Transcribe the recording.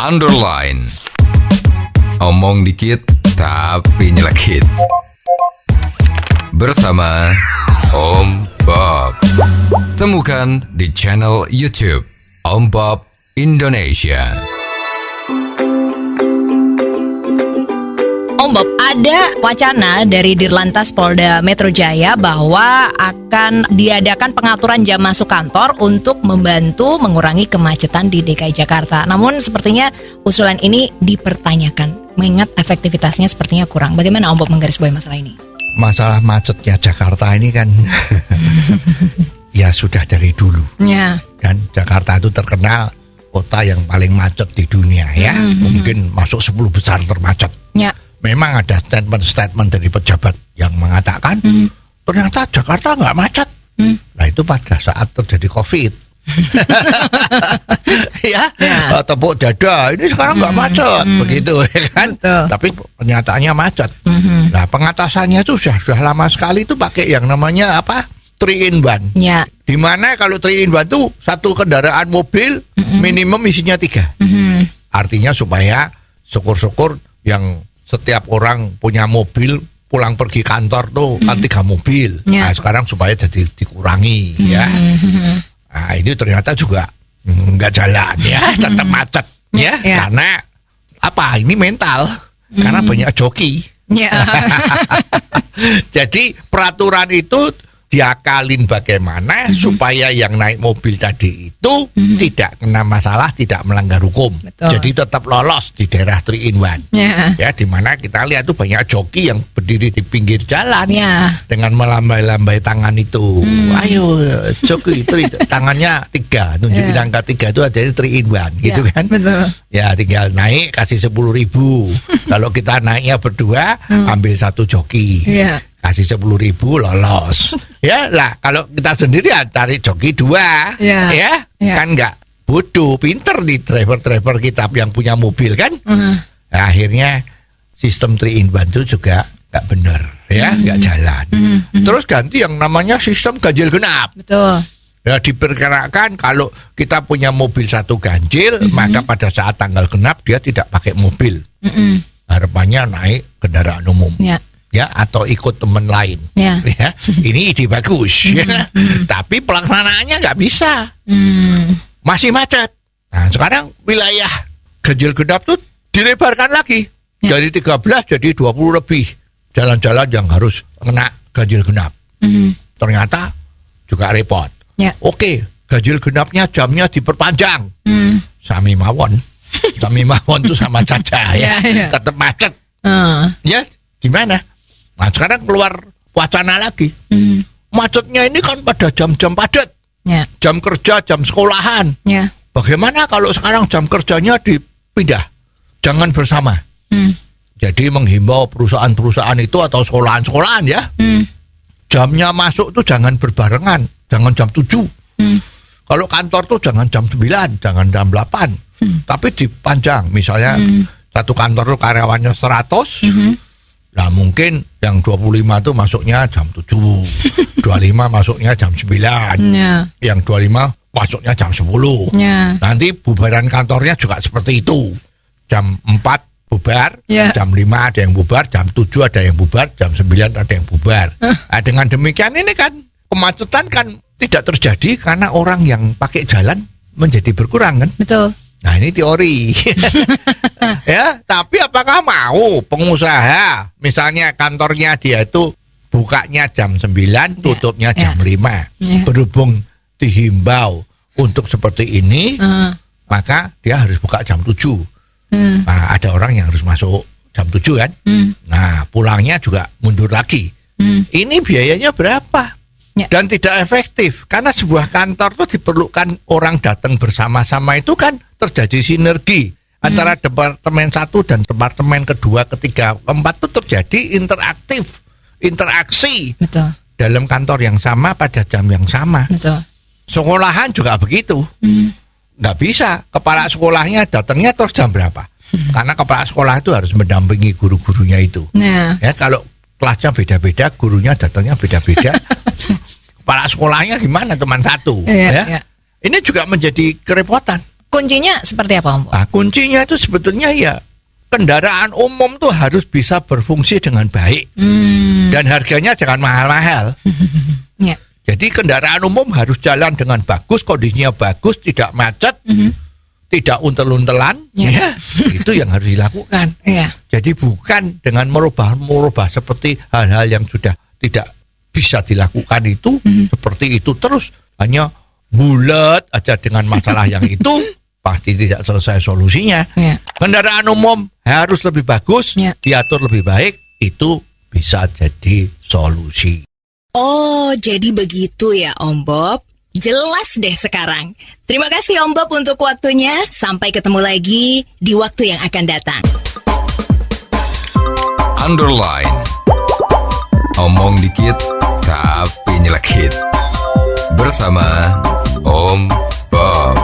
underline. Omong dikit tapi nyelekit. Bersama Om Bob. Temukan di channel YouTube Om Bob Indonesia. Om Bob, ada wacana dari Dirlantas Polda Metro Jaya bahwa akan diadakan pengaturan jam masuk kantor untuk membantu mengurangi kemacetan di DKI Jakarta. Namun sepertinya usulan ini dipertanyakan, mengingat efektivitasnya sepertinya kurang. Bagaimana Om Bob menggarisbawahi masalah ini? Masalah macetnya Jakarta ini kan ya sudah dari dulu. Ya. Dan Jakarta itu terkenal kota yang paling macet di dunia ya. Mungkin masuk 10 besar termacet. Ya. Memang ada statement dari pejabat yang mengatakan ternyata Jakarta nggak macet. Nah itu pada saat terjadi COVID. ya. Tepuk dada, ini sekarang nggak macet, begitu ya kan? Betul. Tapi pernyataannya macet. Nah pengatasannya itu sudah lama sekali itu pakai yang namanya apa? 3-in-1. Ya. Dimana kalau 3-in-1 itu satu kendaraan mobil minimum isinya 3. Artinya supaya syukur-syukur yang setiap orang punya mobil pulang pergi kantor tuh kan 3 mobil. Ya. Nah sekarang supaya jadi dikurangi ya. Nah ini ternyata juga nggak jalan ya, tetap macet ya. Karena apa? Ini mental. Karena banyak joki. Ya. Jadi peraturan itu diakalin bagaimana supaya yang naik mobil tadi itu tidak kena masalah, tidak melanggar hukum. Betul. Jadi tetap lolos di daerah 3-in-1. Ya. Ya, di mana kita lihat tuh banyak joki yang berdiri di pinggir jalan dengan melambai-lambai tangan itu. Ayo joki, tangannya 3, tunjukin angka 3 itu ada di 3-in-1 gitu kan. Betul. Ya tinggal naik kasih 10.000. Kalau kita naiknya berdua ambil 1 joki. Ya. Kasih 10.000 lolos. Ya lah kalau kita sendiri ya cari joki 2. Ya. Kan nggak bodoh, pinter nih driver-driver kita yang punya mobil kan. Nah, akhirnya sistem 3-in-1 itu juga nggak benar ya, nggak jalan. Terus ganti yang namanya sistem ganjil genap. Betul. Ya diperkirakan kalau kita punya mobil 1 ganjil, maka pada saat tanggal genap dia tidak pakai mobil. Harapannya naik kendaraan umum. Ya atau ikut teman lain. Ya. Ini ide bagus. Ya. Tapi pelaksanaannya nggak bisa. Masih macet. Nah sekarang wilayah ganjil genap tuh dilebarkan lagi. Dari 13 jadi 20 lebih jalan-jalan yang harus kena ganjil genap. Ternyata juga repot. Oke, ganjil genapnya jamnya diperpanjang. Sami mawon. Sami mawon tuh sama saja ya. Tetap macet. Ya, gimana? Nah, sekarang keluar wacana lagi. Macetnya ini kan pada jam-jam padat. Jam kerja, jam sekolahan. Bagaimana kalau sekarang jam kerjanya dipindah? Jangan bersama. Jadi menghimbau perusahaan-perusahaan itu atau sekolahan-sekolahan ya. Jamnya masuk tuh jangan berbarengan. Jangan jam 7. Kalau kantor tuh jangan jam 9, jangan jam 8. Tapi dipanjang. Misalnya satu kantor tuh karyawannya 100. Nah mungkin yang 25 tuh masuknya jam 7. 25 masuknya jam 9. Yang 25 masuknya jam 10. Nanti bubaran kantornya juga seperti itu. Jam 4 bubar, jam 5 ada yang bubar, jam 7 ada yang bubar, jam 9 ada yang bubar. Nah, dengan demikian ini kan kemacetan kan tidak terjadi karena orang yang pakai jalan menjadi berkurang kan. Betul. Nah ini teori. Ya, tapi apakah mau pengusaha misalnya kantornya dia itu bukanya jam 9, tutupnya jam 5. Berhubung dihimbau untuk seperti ini, maka dia harus buka jam 7. Nah, ada orang yang harus masuk jam 7 kan. Nah, pulangnya juga mundur lagi. Ini biayanya berapa? Dan tidak efektif karena sebuah kantor itu diperlukan orang datang bersama-sama, itu kan terjadi sinergi antara departemen 1 dan departemen kedua, ketiga, keempat itu terjadi interaksi dalam kantor yang sama pada jam yang sama. Sekolahan juga begitu. Nggak bisa kepala sekolahnya datangnya terus jam berapa? Karena kepala sekolah itu harus mendampingi guru-gurunya itu. Ya kalau kelasnya beda-beda, gurunya datangnya beda-beda. Kepala sekolahnya gimana teman satu? Ya. Ini juga menjadi kerepotan. Kuncinya seperti apa, Om Bob? Nah, kuncinya itu sebetulnya ya kendaraan umum tuh harus bisa berfungsi dengan baik. Dan harganya jangan mahal-mahal. Ya. Jadi kendaraan umum harus jalan dengan bagus, kondisinya bagus, tidak macet, tidak untel-untelan, ya. Itu yang harus dilakukan. Ya. Jadi bukan dengan merubah seperti hal-hal yang sudah tidak bisa dilakukan itu, seperti itu terus hanya bulat aja dengan masalah yang itu, pasti tidak selesai solusinya. Ya. Kendaraan umum harus lebih bagus, Ya. diatur lebih baik, itu bisa jadi solusi. Oh, jadi begitu ya, Om Bob. Jelas deh sekarang. Terima kasih Om Bob untuk waktunya. Sampai ketemu lagi di waktu yang akan datang. Underline. Omong dikit tapi nyelekit. Bersama Om Bob.